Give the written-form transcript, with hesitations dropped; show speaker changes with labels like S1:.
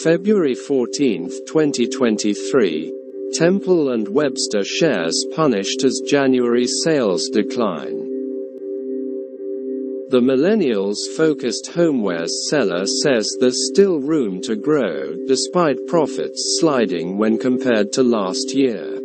S1: February 14, 2023. Temple and Webster shares punished as January sales decline. The Millennials-focused homewares seller says there's still room to grow, despite profits sliding when compared to last year.